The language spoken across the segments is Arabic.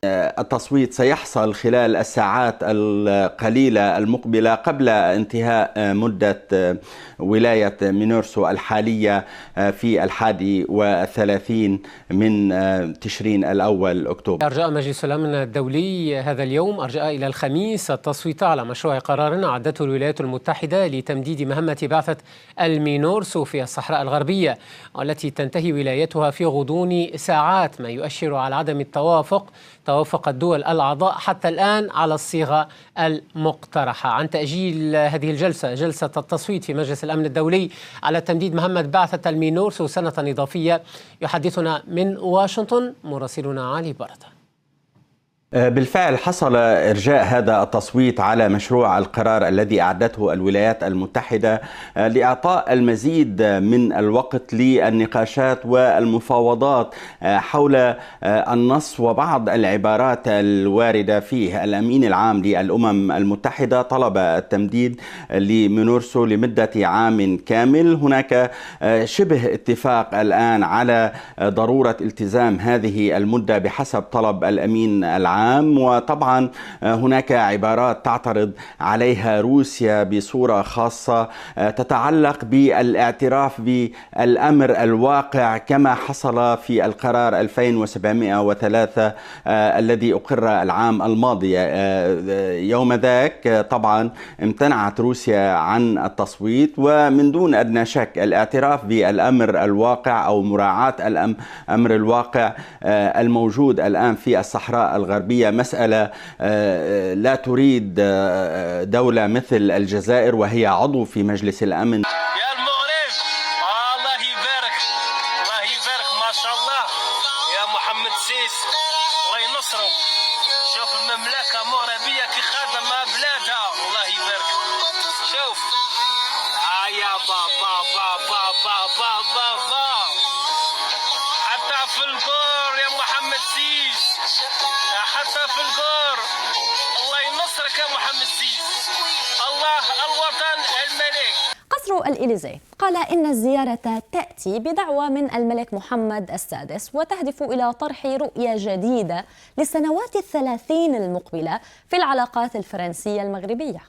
التصويت سيحصل خلال الساعات القليلة المقبلة قبل انتهاء مدة ولاية مينورسو الحالية في 31 من تشرين الأول أكتوبر. أرجاء مجلس الأمن الدولي هذا اليوم أرجاء إلى الخميس التصويت على مشروع قرار أعدته الولايات المتحدة لتمديد مهمة بعثة المينورسو في الصحراء الغربية، والتي تنتهي ولايتها في غضون ساعات، ما يؤشر على عدم توافق الدول الأعضاء حتى الآن على الصيغة المقترحة عن تأجيل هذه جلسة التصويت في مجلس الأمن الدولي على تمديد مهمة بعثة المينورسو سنة إضافية. يحدثنا من واشنطن مراسلنا علي برده. بالفعل حصل إرجاء هذا التصويت على مشروع القرار الذي أعدته الولايات المتحدة لإعطاء المزيد من الوقت للنقاشات والمفاوضات حول النص وبعض العبارات الواردة فيه. الأمين العام للأمم المتحدة طلب التمديد لمينورسو لمدة عام كامل. هناك شبه اتفاق الآن على ضرورة التزام هذه المدة بحسب طلب الأمين العام، وطبعا هناك عبارات تعترض عليها روسيا بصورة خاصة تتعلق بالاعتراف بالأمر الواقع كما حصل في القرار 2703 الذي أقر العام الماضي. يوم ذاك طبعا امتنعت روسيا عن التصويت، ومن دون أدنى شك الاعتراف بالأمر الواقع أو مراعاة الأمر الواقع الموجود الآن في الصحراء الغربية مسألة لا تريد دولة مثل الجزائر وهي عضو في مجلس الأمن. يا المغرب الله يبارك، الله يبارك ما شاء الله يا محمد سيس، الله ينصرو. شوف المملكة مغربية كي خادمة بلادها، الله يبارك. شوف يا بابا بابا بابا بابا حتى في القور يا محمد سيس، حتى في القور. الله ينصرك يا محمد سيس، الله الوطن الملك. قصر الإليزي قال إن الزيارة تأتي بدعوة من الملك محمد السادس وتهدف إلى طرح رؤية جديدة للسنوات 30 المقبلة في العلاقات الفرنسية المغربية.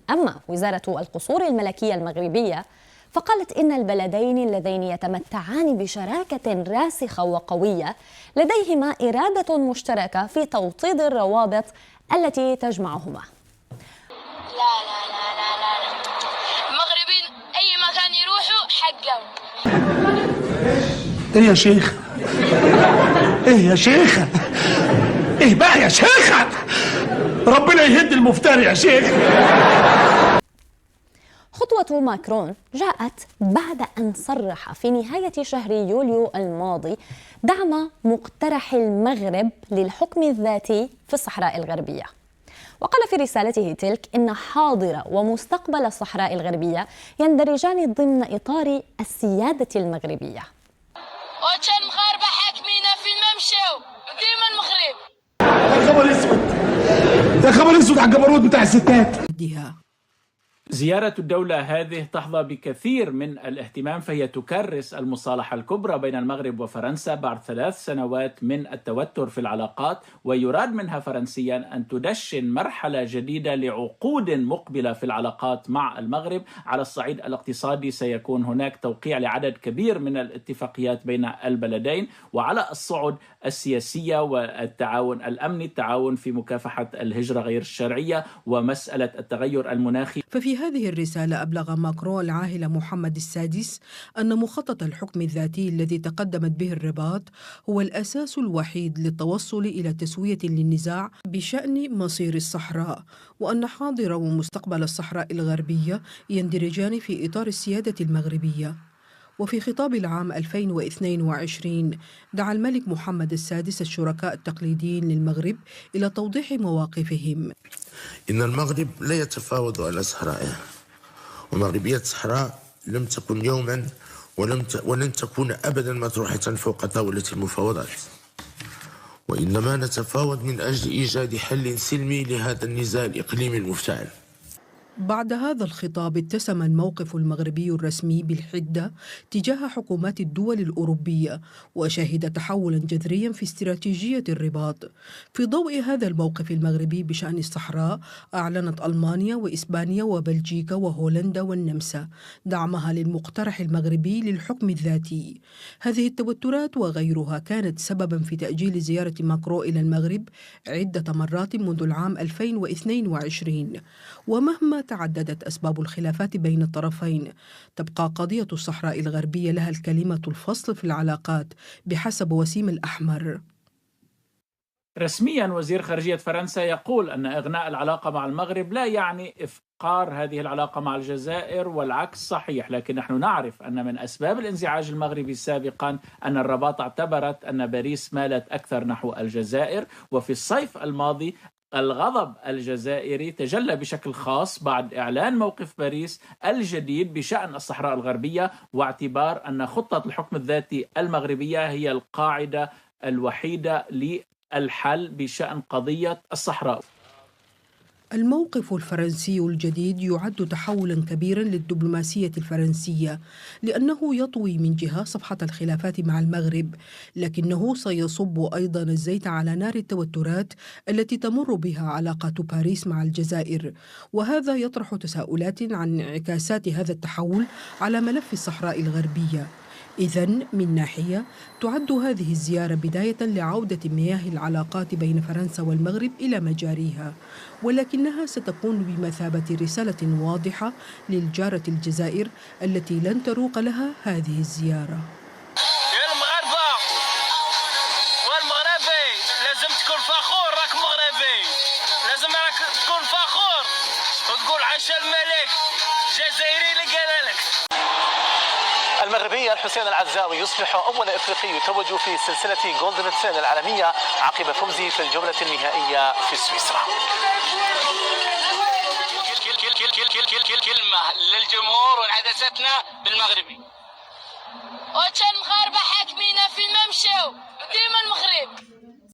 أما وزارة القصور الملكية المغربية فقالت إن البلدين اللذين يتمتعان بشراكة راسخة وقوية لديهما إرادة مشتركة في توطيد الروابط التي تجمعهما. لا لا لا لا لا المغربين أي مكان يروحوا حقهم. إيه يا شيخ؟ إيه يا شيخ؟ إيه بقى يا شيخ؟ ربنا يهد المفتري يا شيخ. خطوة ماكرون جاءت بعد أن صرح في نهاية شهر يوليو الماضي دعم مقترح المغرب للحكم الذاتي في الصحراء الغربية. وقال في رسالته تلك إن حاضر ومستقبل الصحراء الغربية يندرجان ضمن إطار السيادة المغربية. وكان المغاربة حاكمين في الممشى ديما المغرب. ده خبر اسود، ده خبر اسود على الجبروت بتاع الستات. زيارة الدولة هذه تحظى بكثير من الاهتمام، فهي تكرس المصالحة الكبرى بين المغرب وفرنسا بعد 3 سنوات من التوتر في العلاقات، ويراد منها فرنسيا أن تدشن مرحلة جديدة لعقود مقبلة في العلاقات مع المغرب. على الصعيد الاقتصادي سيكون هناك توقيع لعدد كبير من الاتفاقيات بين البلدين، وعلى الصعد السياسية والتعاون الأمني، التعاون في مكافحة الهجرة غير الشرعية ومسألة التغير المناخي. ففي هذه الرسالة أبلغ ماكرون العاهل محمد السادس أن مخطط الحكم الذاتي الذي تقدمت به الرباط هو الأساس الوحيد للتوصل إلى تسوية للنزاع بشأن مصير الصحراء، وأن حاضر ومستقبل الصحراء الغربية يندرجان في إطار السيادة المغربية. وفي خطاب العام 2022 دعا الملك محمد السادس الشركاء التقليديين للمغرب إلى توضيح مواقفهم. إن المغرب لا يتفاوض على صحرائه، ومغربية الصحراء لم تكن يوما ولن تكون أبدا مطروحة فوق طاولة المفاوضات، وإنما نتفاوض من أجل إيجاد حل سلمي لهذا النزاع الإقليمي المفتعل. بعد هذا الخطاب اتسم الموقف المغربي الرسمي بالحدة تجاه حكومات الدول الأوروبية، وشهد تحولا جذريا في استراتيجية الرباط. في ضوء هذا الموقف المغربي بشأن الصحراء، أعلنت ألمانيا وإسبانيا وبلجيكا وهولندا والنمسا دعمها للمقترح المغربي للحكم الذاتي. هذه التوترات وغيرها كانت سببا في تأجيل زيارة ماكرون إلى المغرب عدة مرات منذ العام 2022. ومهما تعددت أسباب الخلافات بين الطرفين، تبقى قضية الصحراء الغربية لها الكلمة الفصل في العلاقات بحسب وسيم الأحمر. رسميا وزير خارجية فرنسا يقول أن إغناء العلاقة مع المغرب لا يعني إفقار هذه العلاقة مع الجزائر، والعكس صحيح. لكن نحن نعرف أن من أسباب الانزعاج المغربي سابقا أن الرباط اعتبرت أن باريس مالت أكثر نحو الجزائر، وفي الصيف الماضي الغضب الجزائري تجلى بشكل خاص بعد إعلان موقف باريس الجديد بشأن الصحراء الغربية، واعتبار أن خطة الحكم الذاتي المغربية هي القاعدة الوحيدة للحل بشأن قضية الصحراء. الموقف الفرنسي الجديد يعد تحولا كبيرا للدبلوماسية الفرنسية، لأنه يطوي من جهة صفحة الخلافات مع المغرب، لكنه سيصب أيضا الزيت على نار التوترات التي تمر بها علاقات باريس مع الجزائر. وهذا يطرح تساؤلات عن انعكاسات هذا التحول على ملف الصحراء الغربية. إذن من ناحية تعد هذه الزيارة بداية لعودة مياه العلاقات بين فرنسا والمغرب إلى مجاريها، ولكنها ستكون بمثابة رسالة واضحة للجارة الجزائر التي لن تروق لها هذه الزيارة. يا المغاربة والمغربي لازم تكون فخور، راك مغربي، لازم راك تكون فخور وتقول عاش الملك الجزائري اللي قالها لك. المغربي الحسين العزاوي يصبح أول إفريقي يتوج في سلسلة جولدن تسين العالمية عقب فوزه في الجولة النهائية في سويسرا. كلمة للجمهور وعدستنا بالمغربي. وكان المغاربة حاكمين في الممشى ديما المغرب.